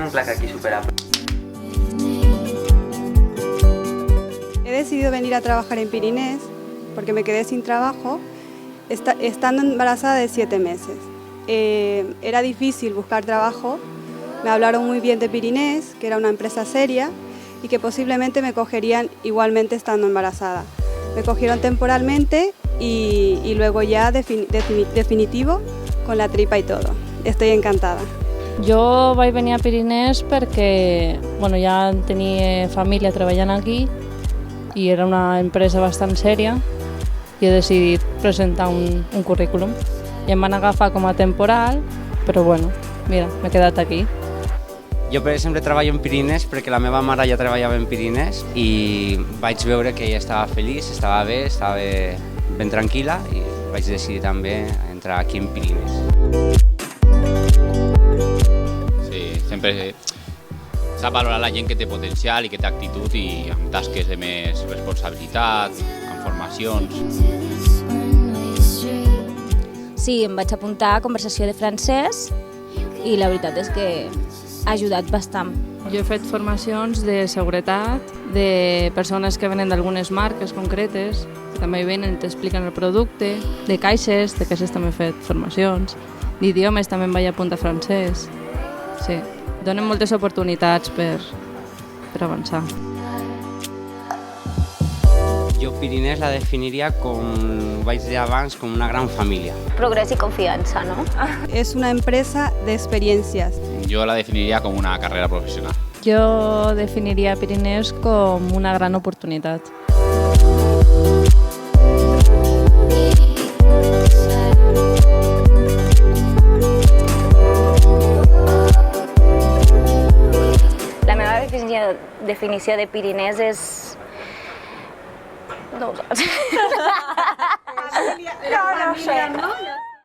un plac aquí súper amplio. He decidido venir a trabajar en Pirinés porque me quedé sin trabajo estando embarazada de 7 meses. Era difícil buscar trabajo, me hablaron muy bien de Pirinés, que era una empresa seria y que posiblemente me cogerían igualmente estando embarazada. Me cogieron temporalmente y luego ya definitivo con la tripa y todo. Estoy encantada. Jo vaig venir a Pirinès perquè ja tenia família treballant aquí i era una empresa bastant sèria i he decidit presentar un currículum. I em van agafar com a temporal, però mira, m'he quedat aquí. Jo, per exemple, treballo en Pirinès perquè la meva mare ja treballava en Pirinès i vaig veure que ella estava feliç, estava ben tranquil·la i vaig decidir també entrar aquí en Pirinès. Sí, sempre s'ha valorat la gent que té potencial i que té actitud i amb tasques de més responsabilitat, amb formacions. Sí, em vaig apuntar a conversació de francès i la veritat és que ha ajudat bastant. Jo he fet formacions de seguretat, de persones que venen d'algunes marques concretes, que també venen i t'expliquen el producte, de caixes també he fet formacions, d'idiomes també em vaig apuntar a francès. Sí, donen moltes oportunitats per avançar. Jo Pirinès la definiria, com vaig dir abans, com una gran família. Progrés i confiança, no? Es una empresa de experiencias. Jo la definiria com una carrera professional. Jo definiria Pirinès com una gran oportunitat. La meva definició de Pirinès és... no ho saps.